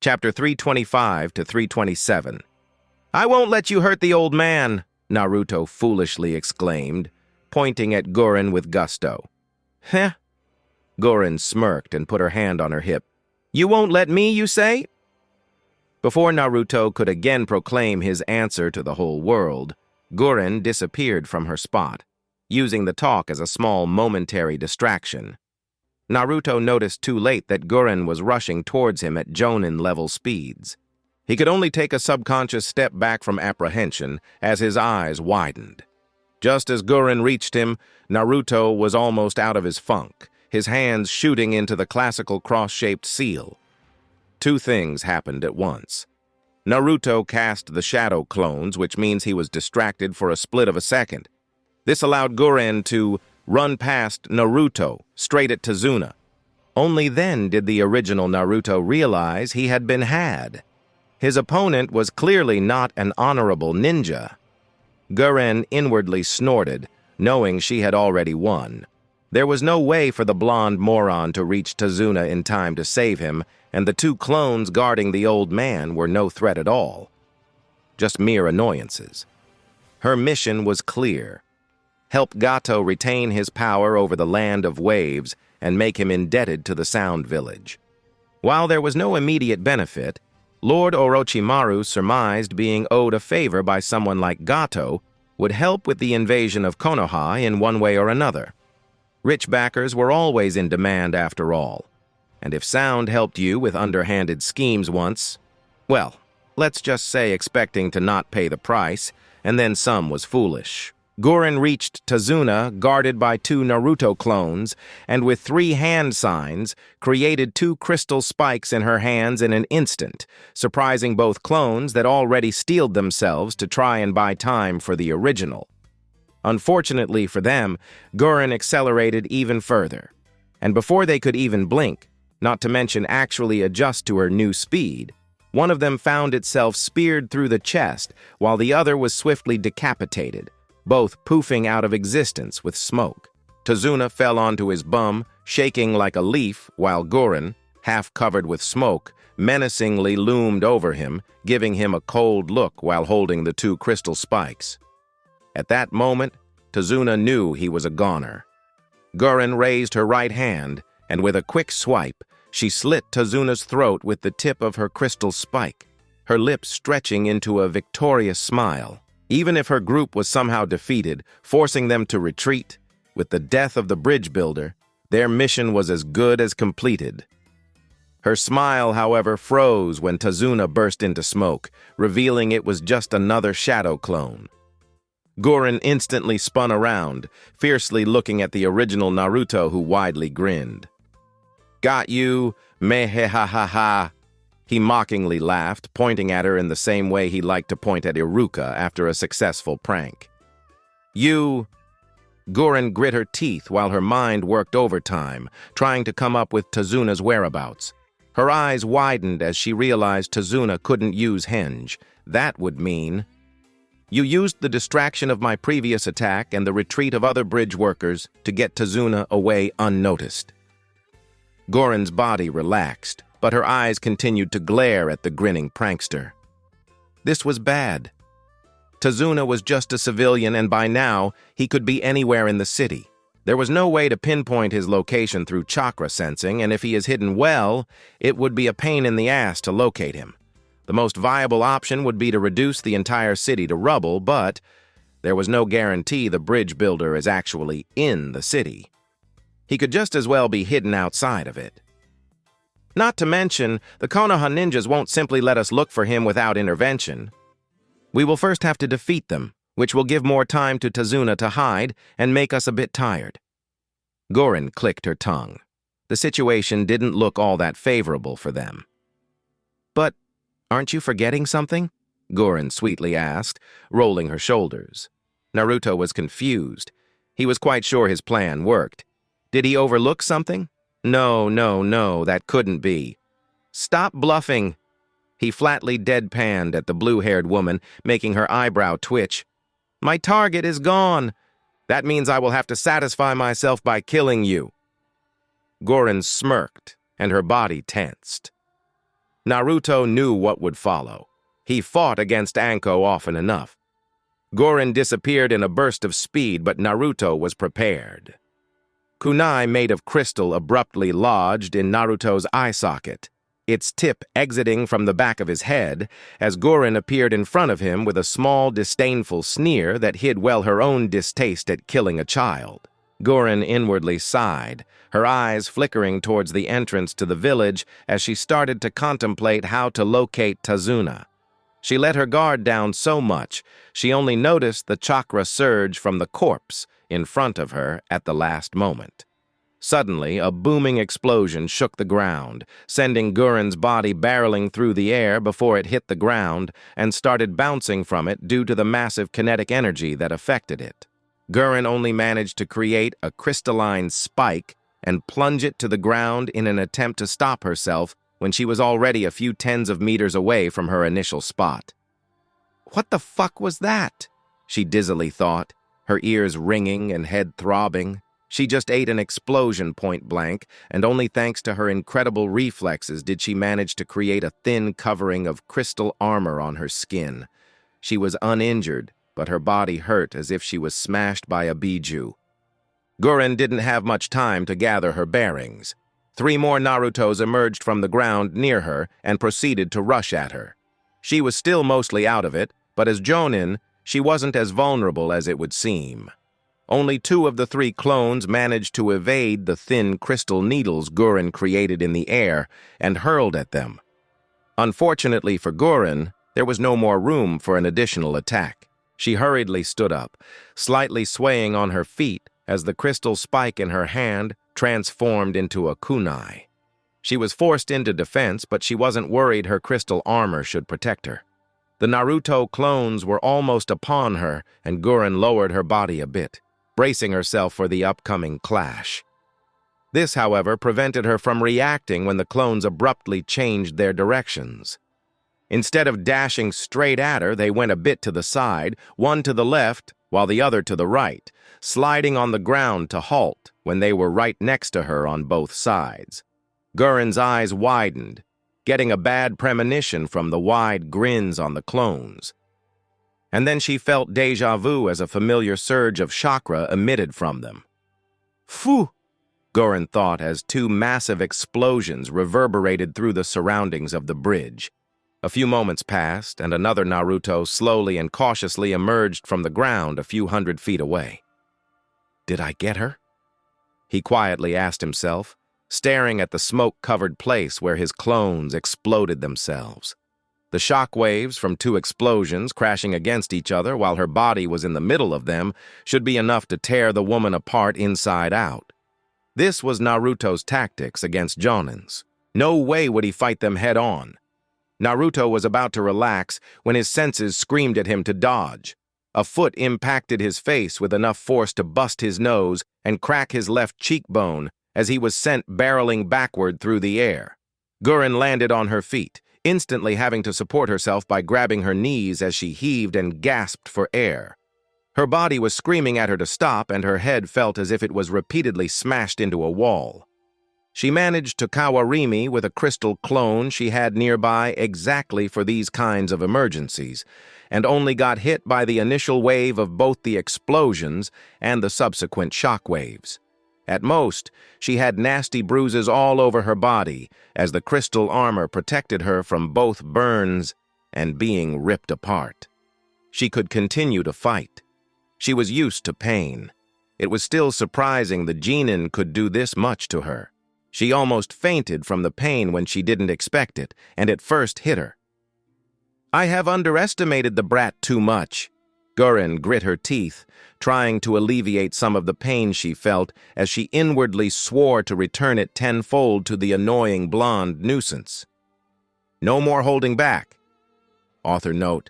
Chapter 325 to 327. "I won't let you hurt the old man," Naruto foolishly exclaimed, pointing at Gurren with gusto. "Heh?" Gurren smirked and put her hand on her hip. "You won't let me, you say?" Before Naruto could again proclaim his answer to the whole world, Gurren disappeared from her spot, using the talk as a small momentary distraction. Naruto noticed too late that Gurren was rushing towards him at Jonin-level speeds. He could only take a subconscious step back from apprehension as his eyes widened. Just as Gurren reached him, Naruto was almost out of his funk, his hands shooting into the classical cross-shaped seal. Two things happened at once. Naruto cast the shadow clones, which means he was distracted for a split of a second. This allowed Gurren to run past Naruto, straight at Tazuna. Only then did the original Naruto realize he had been had. His opponent was clearly not an honorable ninja. Gurren inwardly snorted, knowing she had already won. There was no way for the blonde moron to reach Tazuna in time to save him, and the two clones guarding the old man were no threat at all. Just mere annoyances. Her mission was clear. Help Gato retain his power over the land of waves and make him indebted to the Sound Village. While there was no immediate benefit, Lord Orochimaru surmised being owed a favor by someone like Gato would help with the invasion of Konoha in one way or another. Rich backers were always in demand after all, and if Sound helped you with underhanded schemes once, well, let's just say expecting to not pay the price, and then some was foolish. Gurren reached Tazuna, guarded by two Naruto clones, and with 3 hand signs, created 2 crystal spikes in her hands in an instant, surprising both clones that already steeled themselves to try and buy time for the original. Unfortunately for them, Gurren accelerated even further, and before they could even blink, not to mention actually adjust to her new speed, one of them found itself speared through the chest, while the other was swiftly decapitated, both poofing out of existence with smoke. Tazuna fell onto his bum, shaking like a leaf, while Gurren, half covered with smoke, menacingly loomed over him, giving him a cold look while holding the 2 crystal spikes. At that moment, Tazuna knew he was a goner. Gurren raised her right hand, and with a quick swipe, she slit Tazuna's throat with the tip of her crystal spike, her lips stretching into a victorious smile. Even if her group was somehow defeated, forcing them to retreat, with the death of the bridge builder, their mission was as good as completed. Her smile, however, froze when Tazuna burst into smoke, revealing it was just another shadow clone. Gurren instantly spun around, fiercely looking at the original Naruto, who widely grinned. "Got you, meh-ha-ha-ha." He mockingly laughed, pointing at her in the same way he liked to point at Iruka after a successful prank. "You..." Gurren grit her teeth while her mind worked overtime, trying to come up with Tazuna's whereabouts. Her eyes widened as she realized Tazuna couldn't use Henge. That would mean... "You used the distraction of my previous attack and the retreat of other bridge workers to get Tazuna away unnoticed." Gurren's body relaxed, but her eyes continued to glare at the grinning prankster. This was bad. Tazuna was just a civilian, and by now, he could be anywhere in the city. There was no way to pinpoint his location through chakra sensing, and if he is hidden well, it would be a pain in the ass to locate him. The most viable option would be to reduce the entire city to rubble, but there was no guarantee the bridge builder is actually in the city. He could just as well be hidden outside of it. Not to mention, the Konoha ninjas won't simply let us look for him without intervention. We will first have to defeat them, which will give more time to Tazuna to hide and make us a bit tired. Gurren clicked her tongue. The situation didn't look all that favorable for them. "But aren't you forgetting something?" Gurren sweetly asked, rolling her shoulders. Naruto was confused. He was quite sure his plan worked. Did he overlook something? No, that couldn't be. "Stop bluffing." He flatly deadpanned at the blue-haired woman, making her eyebrow twitch. "My target is gone. That means I will have to satisfy myself by killing you." Gurren smirked, and her body tensed. Naruto knew what would follow. He fought against Anko often enough. Gorin disappeared in a burst of speed, but Naruto was prepared. Kunai made of crystal abruptly lodged in Naruto's eye socket, its tip exiting from the back of his head as Gorin appeared in front of him with a small, disdainful sneer that hid well her own distaste at killing a child. Gorin inwardly sighed, her eyes flickering towards the entrance to the village as she started to contemplate how to locate Tazuna. She let her guard down so much, she only noticed the chakra surge from the corpse in front of her at the last moment. Suddenly, a booming explosion shook the ground, sending Gorin's body barreling through the air before it hit the ground and started bouncing from it due to the massive kinetic energy that affected it. Gorin only managed to create a crystalline spike and plunge it to the ground in an attempt to stop herself when she was already a few tens of meters away from her initial spot. What the fuck was that? She dizzily thought, her ears ringing and head throbbing. She just ate an explosion point blank, and only thanks to her incredible reflexes did she manage to create a thin covering of crystal armor on her skin. She was uninjured, but her body hurt as if she was smashed by a biju. Gorin didn't have much time to gather her bearings. 3 more Narutos emerged from the ground near her and proceeded to rush at her. She was still mostly out of it, but as Jonin, she wasn't as vulnerable as it would seem. Only 2 of the 3 clones managed to evade the thin crystal needles Gorin created in the air and hurled at them. Unfortunately for Gorin, there was no more room for an additional attack. She hurriedly stood up, slightly swaying on her feet as the crystal spike in her hand transformed into a kunai. She was forced into defense, but she wasn't worried her crystal armor should protect her. The Naruto clones were almost upon her, and Gorin lowered her body a bit, bracing herself for the upcoming clash. This, however, prevented her from reacting when the clones abruptly changed their directions. Instead of dashing straight at her, they went a bit to the side, one to the left, while the other to the right, sliding on the ground to halt when they were right next to her on both sides. Gorin's eyes widened, getting a bad premonition from the wide grins on the clones. And then she felt déjà vu as a familiar surge of chakra emitted from them. Phew! Gorin thought as 2 massive explosions reverberated through the surroundings of the bridge. A few moments passed, and another Naruto slowly and cautiously emerged from the ground a few hundred feet away. Did I get her? He quietly asked himself, staring at the smoke-covered place where his clones exploded themselves. The shock waves from 2 explosions crashing against each other while her body was in the middle of them should be enough to tear the woman apart inside out. This was Naruto's tactics against Jonin's. No way would he fight them head-on. Naruto was about to relax when his senses screamed at him to dodge. A foot impacted his face with enough force to bust his nose and crack his left cheekbone as he was sent barreling backward through the air. Gorin landed on her feet, instantly having to support herself by grabbing her knees as she heaved and gasped for air. Her body was screaming at her to stop, and her head felt as if it was repeatedly smashed into a wall. She managed to kawarimi with a crystal clone she had nearby exactly for these kinds of emergencies, and only got hit by the initial wave of both the explosions and the subsequent shock waves. At most, she had nasty bruises all over her body as the crystal armor protected her from both burns and being ripped apart. She could continue to fight. She was used to pain. It was still surprising the genin could do this much to her. She almost fainted from the pain when she didn't expect it, and it first hit her. I have underestimated the brat too much. Gorin grit her teeth, trying to alleviate some of the pain she felt as she inwardly swore to return it tenfold to the annoying blonde nuisance. No more holding back. Author note: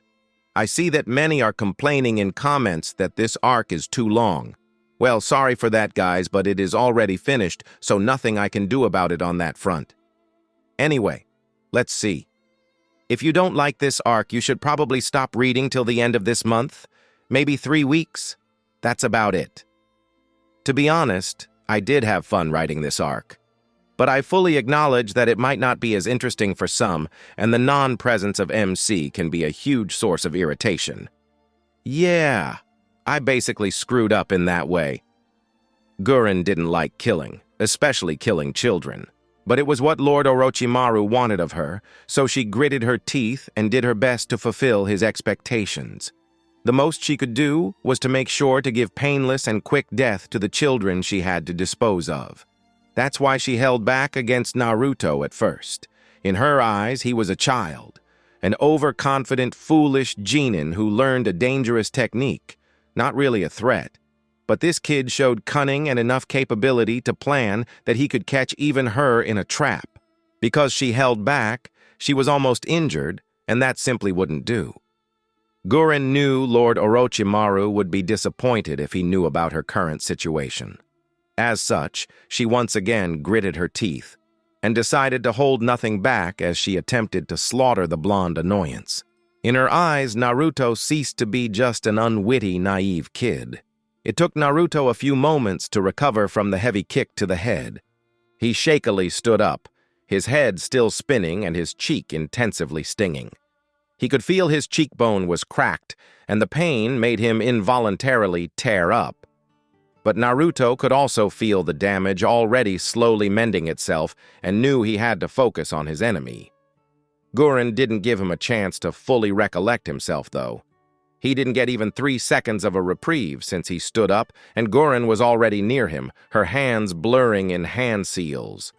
I see that many are complaining in comments that this arc is too long. Well, sorry for that, guys, but it is already finished, so nothing I can do about it on that front. Anyway, let's see. If you don't like this arc, you should probably stop reading till the end of this month. Maybe 3 weeks. That's about it. To be honest, I did have fun writing this arc. but I fully acknowledge that it might not be as interesting for some, and the non-presence of MC can be a huge source of irritation. Yeah, I basically screwed up in that way. Gurren didn't like killing, especially killing children. But it was what Lord Orochimaru wanted of her, so she gritted her teeth and did her best to fulfill his expectations. The most she could do was to make sure to give painless and quick death to the children she had to dispose of. That's why she held back against Naruto at first. In her eyes, he was a child, an overconfident, foolish genin who learned a dangerous technique, not really a threat. But this kid showed cunning and enough capability to plan that he could catch even her in a trap. Because she held back, she was almost injured, and that simply wouldn't do. Gurren knew Lord Orochimaru would be disappointed if he knew about her current situation. As such, she once again gritted her teeth and decided to hold nothing back as she attempted to slaughter the blonde annoyance. In her eyes, Naruto ceased to be just an unwitty, naive kid. It took Naruto a few moments to recover from the heavy kick to the head. He shakily stood up, his head still spinning and his cheek intensively stinging. He could feel his cheekbone was cracked, and the pain made him involuntarily tear up. But Naruto could also feel the damage already slowly mending itself and knew he had to focus on his enemy. Gurren didn't give him a chance to fully recollect himself, though. He didn't get even 3 seconds of a reprieve since he stood up, and Gurren was already near him, her hands blurring in hand seals.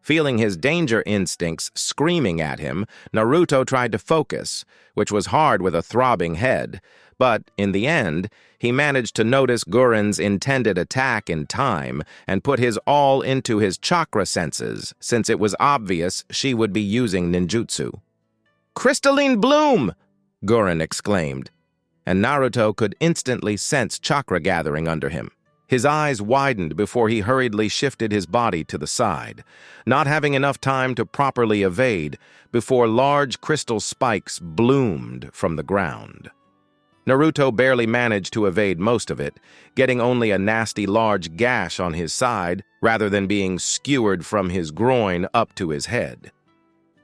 Feeling his danger instincts screaming at him, Naruto tried to focus, which was hard with a throbbing head, but in the end, he managed to notice Gurren's intended attack in time and put his all into his chakra senses, since it was obvious she would be using ninjutsu. "Crystalline bloom!" Gurren exclaimed, and Naruto could instantly sense chakra gathering under him. His eyes widened before he hurriedly shifted his body to the side, not having enough time to properly evade before large crystal spikes bloomed from the ground. Naruto barely managed to evade most of it, getting only a nasty large gash on his side rather than being skewered from his groin up to his head.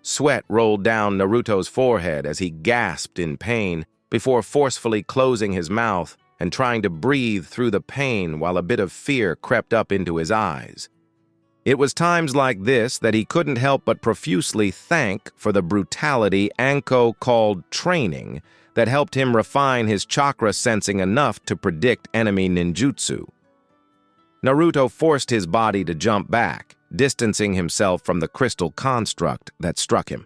Sweat rolled down Naruto's forehead as he gasped in pain before forcefully closing his mouth and trying to breathe through the pain while a bit of fear crept up into his eyes. It was times like this that he couldn't help but profusely thank for the brutality Anko called training that helped him refine his chakra sensing enough to predict enemy ninjutsu. Naruto forced his body to jump back, distancing himself from the crystal construct that struck him.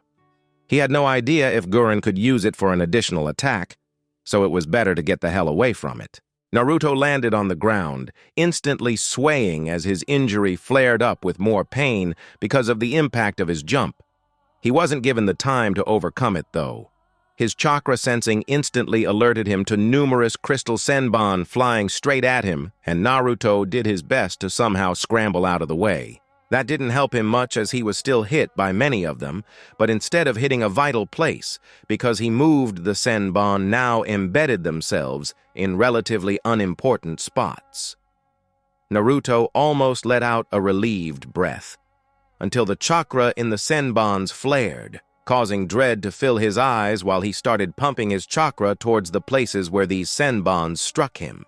He had no idea if Gurren could use it for an additional attack, so it was better to get the hell away from it. Naruto landed on the ground, instantly swaying as his injury flared up with more pain because of the impact of his jump. He wasn't given the time to overcome it, though. His chakra sensing instantly alerted him to numerous crystal senbon flying straight at him, and Naruto did his best to somehow scramble out of the way. That didn't help him much as he was still hit by many of them, but instead of hitting a vital place, because he moved the senbon now embedded themselves in relatively unimportant spots. Naruto almost let out a relieved breath, until the chakra in the senbons flared, causing dread to fill his eyes while he started pumping his chakra towards the places where these senbons struck him.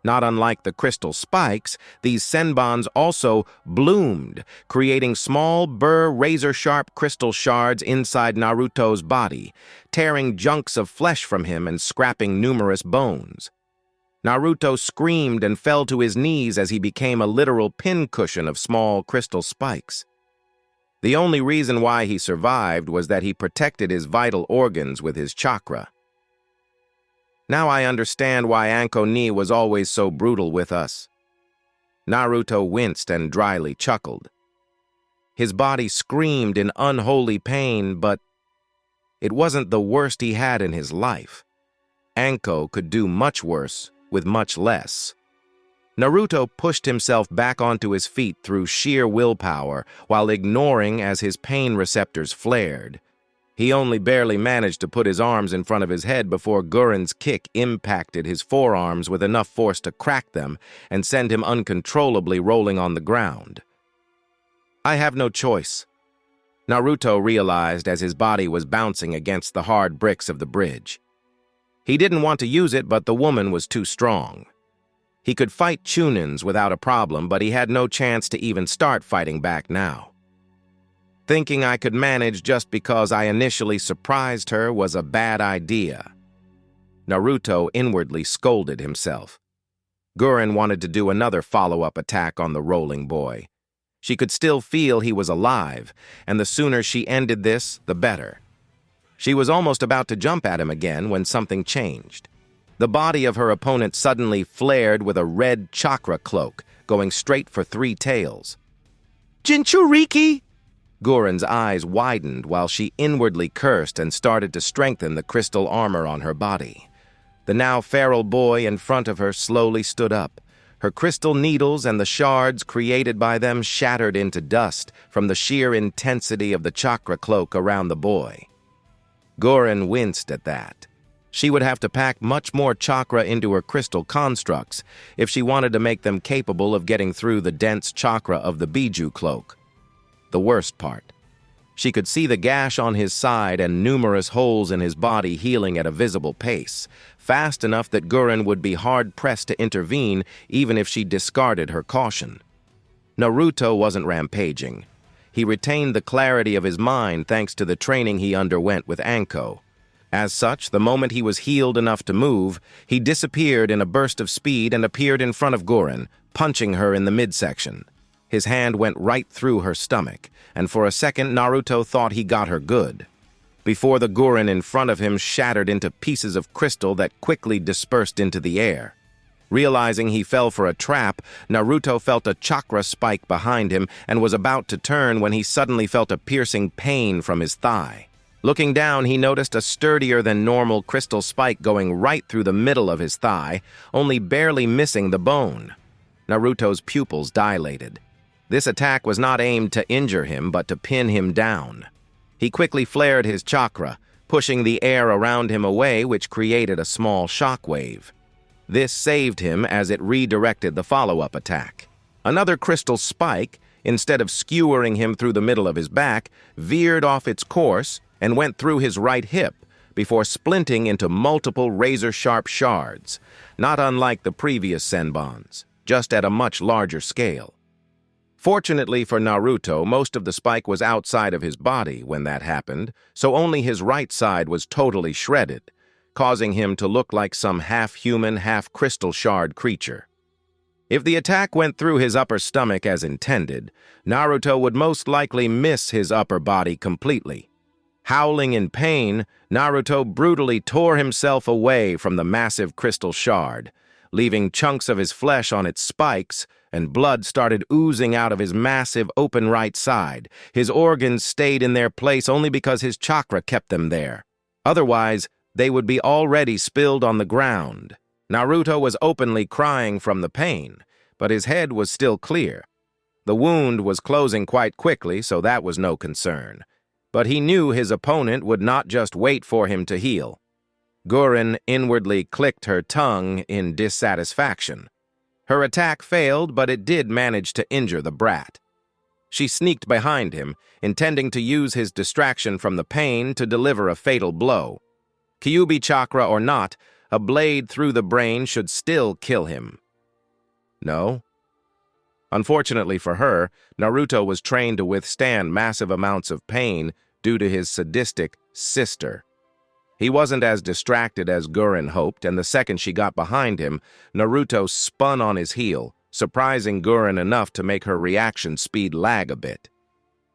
Not unlike the crystal spikes, these senbons also bloomed, creating small, razor-sharp crystal shards inside Naruto's body, tearing chunks of flesh from him and scrapping numerous bones. Naruto screamed and fell to his knees as he became a literal pincushion of small crystal spikes. The only reason why he survived was that he protected his vital organs with his chakra. Now I understand why Anko Ni was always so brutal with us. Naruto winced and dryly chuckled. His body screamed in unholy pain, but it wasn't the worst he had in his life. Anko could do much worse with much less. Naruto pushed himself back onto his feet through sheer willpower while ignoring as his pain receptors flared. He only barely managed to put his arms in front of his head before Gurren's kick impacted his forearms with enough force to crack them and send him uncontrollably rolling on the ground. I have no choice. Naruto realized as his body was bouncing against the hard bricks of the bridge. He didn't want to use it, but the woman was too strong. He could fight Chunins without a problem, but he had no chance to even start fighting back now. Thinking I could manage just because I initially surprised her was a bad idea. Naruto inwardly scolded himself. Gurren wanted to do another follow-up attack on the rolling boy. She could still feel he was alive, and the sooner she ended this, the better. She was almost about to jump at him again when something changed. The body of her opponent suddenly flared with a red chakra cloak, going straight for 3 tails. Jinchuriki! Gurren's eyes widened while she inwardly cursed and started to strengthen the crystal armor on her body. The now feral boy in front of her slowly stood up. Her crystal needles and the shards created by them shattered into dust from the sheer intensity of the chakra cloak around the boy. Gurren winced at that. She would have to pack much more chakra into her crystal constructs if she wanted to make them capable of getting through the dense chakra of the Biju cloak. The worst part. She could see the gash on his side and numerous holes in his body healing at a visible pace, fast enough that Gurren would be hard-pressed to intervene even if she discarded her caution. Naruto wasn't rampaging. He retained the clarity of his mind thanks to the training he underwent with Anko. As such, the moment he was healed enough to move, he disappeared in a burst of speed and appeared in front of Gurren, punching her in the midsection. His hand went right through her stomach, and for a second Naruto thought he got her good. Before the Gurren in front of him shattered into pieces of crystal that quickly dispersed into the air. Realizing he fell for a trap, Naruto felt a chakra spike behind him and was about to turn when he suddenly felt a piercing pain from his thigh. Looking down, he noticed a sturdier than normal crystal spike going right through the middle of his thigh, only barely missing the bone. Naruto's pupils dilated. This attack was not aimed to injure him, but to pin him down. He quickly flared his chakra, pushing the air around him away, which created a small shockwave. This saved him as it redirected the follow-up attack. Another crystal spike, instead of skewering him through the middle of his back, veered off its course and went through his right hip before splinting into multiple razor-sharp shards, not unlike the previous senbons, just at a much larger scale. Fortunately for Naruto, most of the spike was outside of his body when that happened, so only his right side was totally shredded, causing him to look like some half-human, half-crystal shard creature. If the attack went through his upper stomach as intended, Naruto would most likely miss his upper body completely. Howling in pain, Naruto brutally tore himself away from the massive crystal shard, leaving chunks of his flesh on its spikes, and blood started oozing out of his massive open right side. His organs stayed in their place only because his chakra kept them there. Otherwise, they would be already spilled on the ground. Naruto was openly crying from the pain, but his head was still clear. The wound was closing quite quickly, so that was no concern. But he knew his opponent would not just wait for him to heal. Gurren inwardly clicked her tongue in dissatisfaction. Her attack failed, but it did manage to injure the brat. She sneaked behind him, intending to use his distraction from the pain to deliver a fatal blow. Kyuubi chakra or not, a blade through the brain should still kill him. No. Unfortunately for her, Naruto was trained to withstand massive amounts of pain due to his sadistic sister. He wasn't as distracted as Gurren hoped, and the second she got behind him, Naruto spun on his heel, surprising Gurren enough to make her reaction speed lag a bit.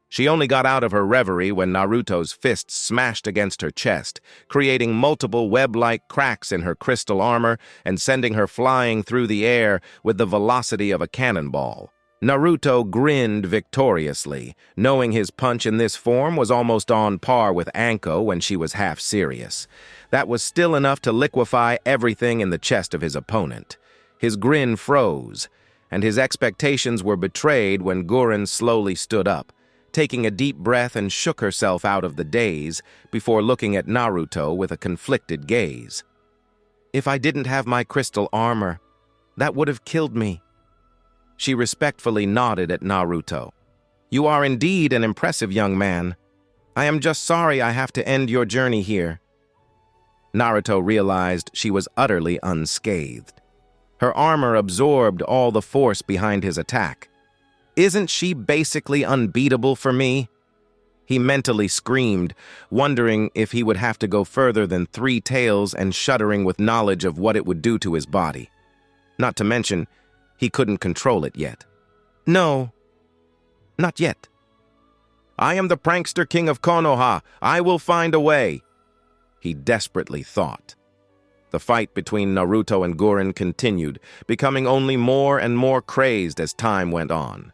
She only got out of her reverie when Naruto's fist smashed against her chest, creating multiple web-like cracks in her crystal armor and sending her flying through the air with the velocity of a cannonball. Naruto grinned victoriously, knowing his punch in this form was almost on par with Anko when she was half serious. That was still enough to liquefy everything in the chest of his opponent. His grin froze, and his expectations were betrayed when Gurren slowly stood up, taking a deep breath and shook herself out of the daze before looking at Naruto with a conflicted gaze. If I didn't have my crystal armor, that would have killed me. She respectfully nodded at Naruto. You are indeed an impressive young man. I am just sorry I have to end your journey here." Naruto realized she was utterly unscathed. Her armor absorbed all the force behind his attack. "Isn't she basically unbeatable for me?" He mentally screamed, wondering if he would have to go further than 3 tails and shuddering with knowledge of what it would do to his body. Not to mention, he couldn't control it yet. "No, not yet. I am the prankster king of Konoha. I will find a way," he desperately thought. The fight between Naruto and Gurren continued, becoming only more and more crazed as time went on.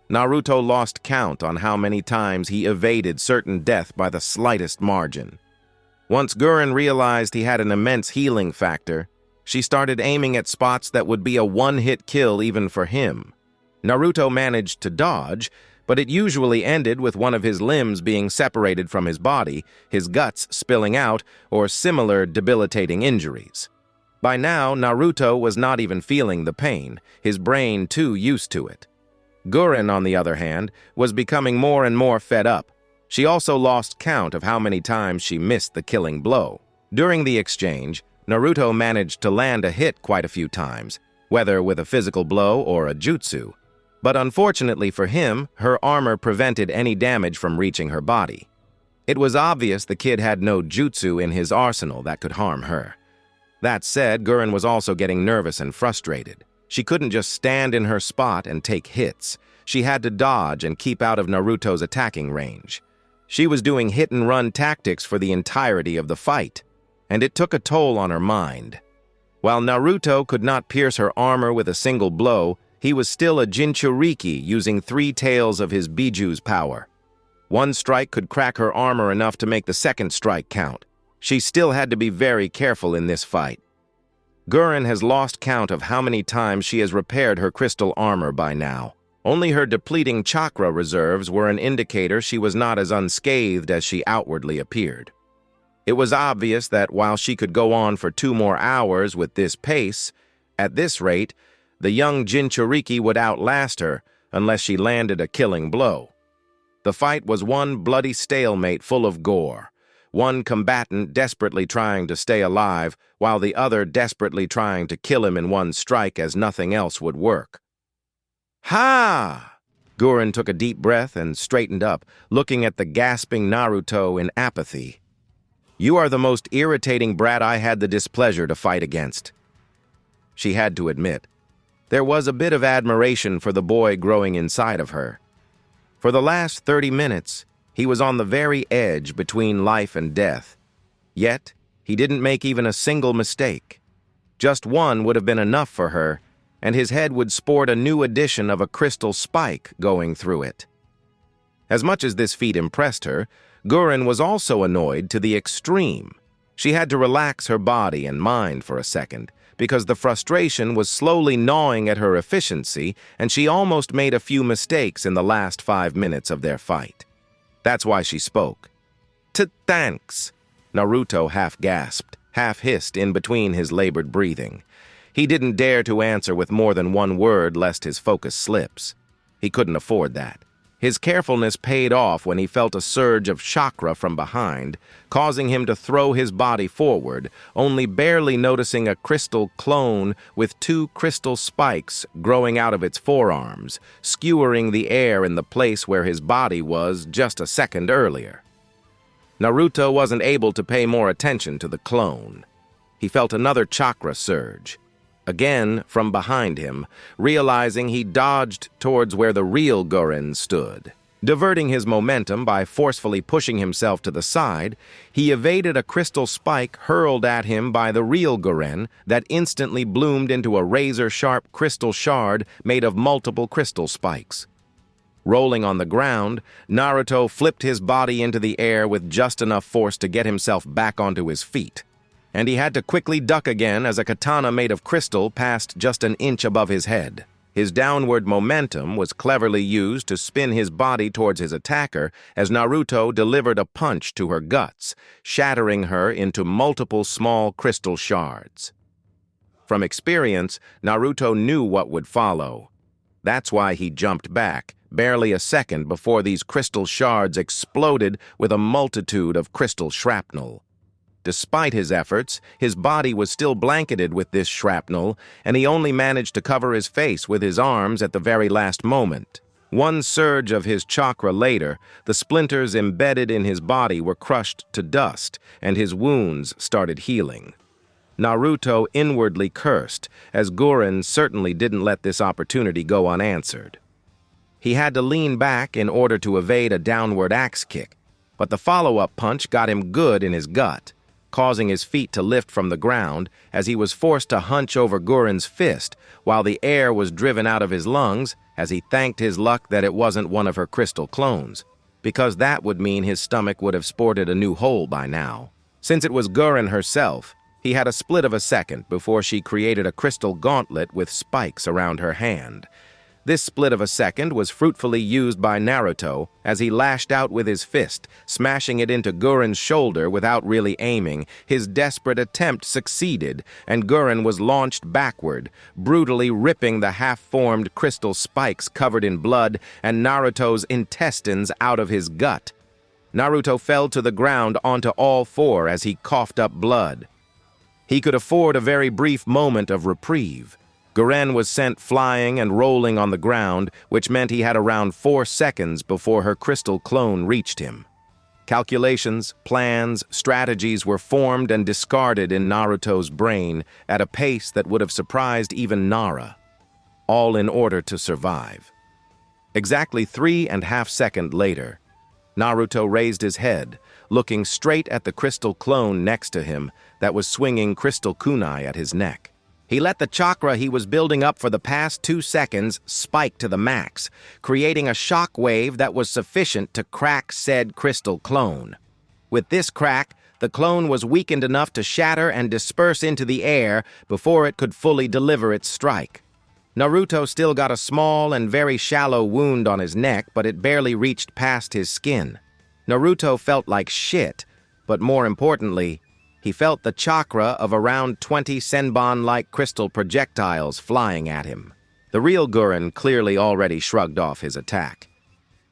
Naruto lost count on how many times he evaded certain death by the slightest margin. Once Gurren realized he had an immense healing factor, she started aiming at spots that would be a one-hit kill even for him. Naruto managed to dodge, but it usually ended with one of his limbs being separated from his body, his guts spilling out, or similar debilitating injuries. By now, Naruto was not even feeling the pain, his brain too used to it. Gurren, on the other hand, was becoming more and more fed up. She also lost count of how many times she missed the killing blow. During the exchange, Naruto managed to land a hit quite a few times, whether with a physical blow or a jutsu. But unfortunately for him, her armor prevented any damage from reaching her body. It was obvious the kid had no jutsu in his arsenal that could harm her. That said, Gurren was also getting nervous and frustrated. She couldn't just stand in her spot and take hits. She had to dodge and keep out of Naruto's attacking range. She was doing hit-and-run tactics for the entirety of the fight, and it took a toll on her mind. While Naruto could not pierce her armor with a single blow, he was still a Jinchuriki using 3 tails of his Biju's power. One strike could crack her armor enough to make the second strike count. She still had to be very careful in this fight. Gurren has lost count of how many times she has repaired her crystal armor by now. Only her depleting chakra reserves were an indicator she was not as unscathed as she outwardly appeared. It was obvious that while she could go on for 2 more hours with this pace, at this rate, the young Jinchuriki would outlast her unless she landed a killing blow. The fight was one bloody stalemate full of gore. One combatant desperately trying to stay alive, while the other desperately trying to kill him in one strike as nothing else would work. "Ha!" Gurren took a deep breath and straightened up, looking at the gasping Naruto in apathy. "You are the most irritating brat I had the displeasure to fight against." She had to admit, there was a bit of admiration for the boy growing inside of her. For the last 30 minutes, he was on the very edge between life and death. Yet, he didn't make even a single mistake. Just one would have been enough for her, and his head would sport a new edition of a crystal spike going through it. As much as this feat impressed her, Gurren was also annoyed to the extreme. She had to relax her body and mind for a second, because the frustration was slowly gnawing at her efficiency, and she almost made a few mistakes in the last 5 minutes of their fight. That's why she spoke. "Thanks," Naruto half gasped, half hissed in between his labored breathing. He didn't dare to answer with more than one word lest his focus slips. He couldn't afford that. His carefulness paid off when he felt a surge of chakra from behind, causing him to throw his body forward, only barely noticing a crystal clone with 2 crystal spikes growing out of its forearms, skewering the air in the place where his body was just a second earlier. Naruto wasn't able to pay more attention to the clone. He felt another chakra surge. Again, from behind him, realizing he dodged towards where the real Gurren stood. Diverting his momentum by forcefully pushing himself to the side, he evaded a crystal spike hurled at him by the real Gurren that instantly bloomed into a razor-sharp crystal shard made of multiple crystal spikes. Rolling on the ground, Naruto flipped his body into the air with just enough force to get himself back onto his feet. And he had to quickly duck again as a katana made of crystal passed just an inch above his head. His downward momentum was cleverly used to spin his body towards his attacker as Naruto delivered a punch to her guts, shattering her into multiple small crystal shards. From experience, Naruto knew what would follow. That's why he jumped back, barely a second before these crystal shards exploded with a multitude of crystal shrapnel. Despite his efforts, his body was still blanketed with this shrapnel, and he only managed to cover his face with his arms at the very last moment. One surge of his chakra later, the splinters embedded in his body were crushed to dust, and his wounds started healing. Naruto inwardly cursed, as Gurren certainly didn't let this opportunity go unanswered. He had to lean back in order to evade a downward axe kick, but the follow-up punch got him good in his gut, causing his feet to lift from the ground as he was forced to hunch over Gurren's fist while the air was driven out of his lungs as he thanked his luck that it wasn't one of her crystal clones, because that would mean his stomach would have sported a new hole by now. Since it was Gurren herself, he had a split of a second before she created a crystal gauntlet with spikes around her hand. This split of a second was fruitfully used by Naruto as he lashed out with his fist, smashing it into Gurren's shoulder without really aiming. His desperate attempt succeeded, and Gurren was launched backward, brutally ripping the half-formed crystal spikes covered in blood and Naruto's intestines out of his gut. Naruto fell to the ground onto all four as he coughed up blood. He could afford a very brief moment of reprieve. Gurren was sent flying and rolling on the ground, which meant he had around 4 seconds before her crystal clone reached him. Calculations, plans, strategies were formed and discarded in Naruto's brain at a pace that would have surprised even Nara, all in order to survive. Exactly 3.5 seconds later, Naruto raised his head, looking straight at the crystal clone next to him that was swinging crystal kunai at his neck. He let the chakra he was building up for the past 2 seconds spike to the max, creating a shock wave that was sufficient to crack said crystal clone. With this crack, the clone was weakened enough to shatter and disperse into the air before it could fully deliver its strike. Naruto still got a small and very shallow wound on his neck, but it barely reached past his skin. Naruto felt like shit, but more importantly, he felt the chakra of around 20 senbon-like crystal projectiles flying at him. The real Gurren clearly already shrugged off his attack.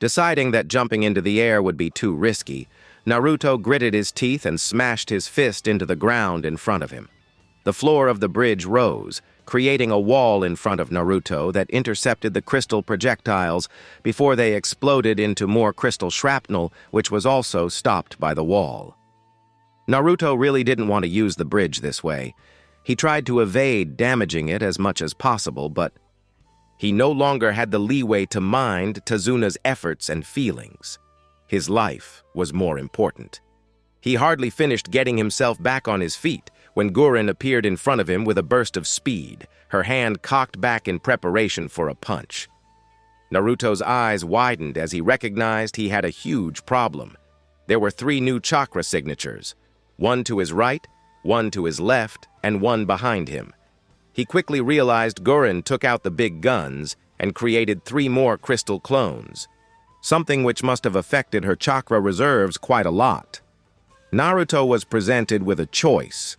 Deciding that jumping into the air would be too risky, Naruto gritted his teeth and smashed his fist into the ground in front of him. The floor of the bridge rose, creating a wall in front of Naruto that intercepted the crystal projectiles before they exploded into more crystal shrapnel, which was also stopped by the wall. Naruto really didn't want to use the bridge this way. He tried to evade damaging it as much as possible, but he no longer had the leeway to mind Tazuna's efforts and feelings. His life was more important. He hardly finished getting himself back on his feet when Gurren appeared in front of him with a burst of speed, her hand cocked back in preparation for a punch. Naruto's eyes widened as he recognized he had a huge problem. There were 3 new chakra signatures, one to his right, one to his left, and one behind him. He quickly realized Gurren took out the big guns and created 3 more crystal clones, something which must have affected her chakra reserves quite a lot. Naruto was presented with a choice: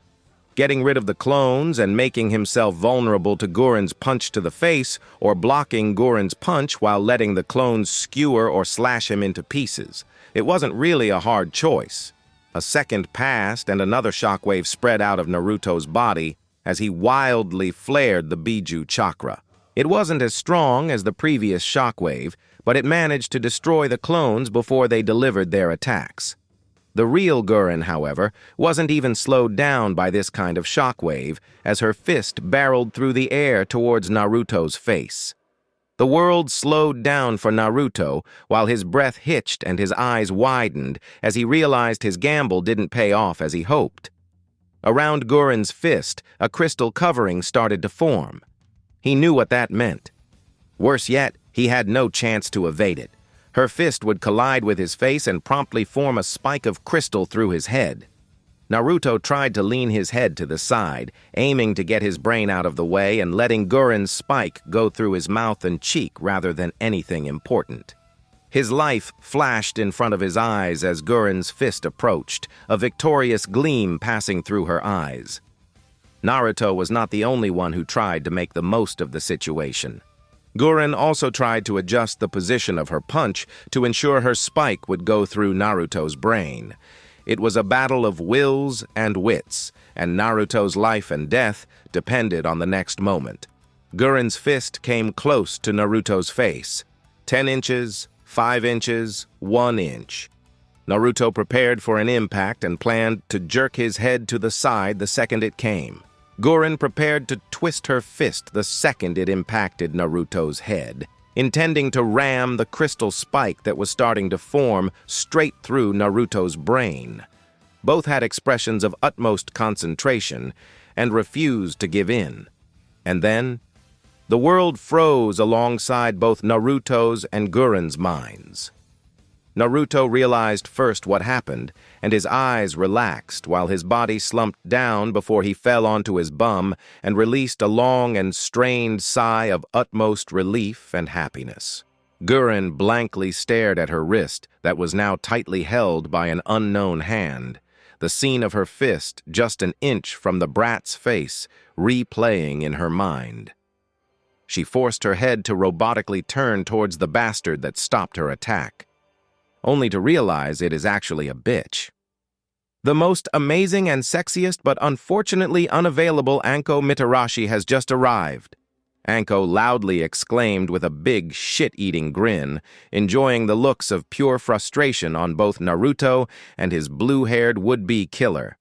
getting rid of the clones and making himself vulnerable to Gurren's punch to the face, or blocking Gurren's punch while letting the clones skewer or slash him into pieces. It wasn't really a hard choice. A second passed and another shockwave spread out of Naruto's body as he wildly flared the Biju chakra. It wasn't as strong as the previous shockwave, but it managed to destroy the clones before they delivered their attacks. The real Gurren, however, wasn't even slowed down by this kind of shockwave as her fist barreled through the air towards Naruto's face. The world slowed down for Naruto while his breath hitched and his eyes widened as he realized his gamble didn't pay off as he hoped. Around Gurren's fist, a crystal covering started to form. He knew what that meant. Worse yet, he had no chance to evade it. Her fist would collide with his face and promptly form a spike of crystal through his head. Naruto tried to lean his head to the side, aiming to get his brain out of the way and letting Gurren's spike go through his mouth and cheek rather than anything important. His life flashed in front of his eyes as Gurren's fist approached, a victorious gleam passing through her eyes. Naruto was not the only one who tried to make the most of the situation. Guren also tried to adjust the position of her punch to ensure her spike would go through Naruto's brain. It was a battle of wills and wits, and Naruto's life and death depended on the next moment. Guren's fist came close to Naruto's face. 10 inches, 5 inches, 1 inch. Naruto prepared for an impact and planned to jerk his head to the side the second it came. Guren prepared to twist her fist the second it impacted Naruto's head, intending to ram the crystal spike that was starting to form straight through Naruto's brain. Both had expressions of utmost concentration and refused to give in. And then, the world froze alongside both Naruto's and Guren's minds. Naruto realized first what happened, and his eyes relaxed while his body slumped down before he fell onto his bum and released a long and strained sigh of utmost relief and happiness. Guren blankly stared at her wrist that was now tightly held by an unknown hand, the scene of her fist just an inch from the brat's face replaying in her mind. She forced her head to robotically turn towards the bastard that stopped her attack, only to realize it is actually a bitch. The most amazing and sexiest but unfortunately unavailable Anko Mitarashi has just arrived. Anko loudly exclaimed with a big shit-eating grin, enjoying the looks of pure frustration on both Naruto and his blue-haired would-be killer.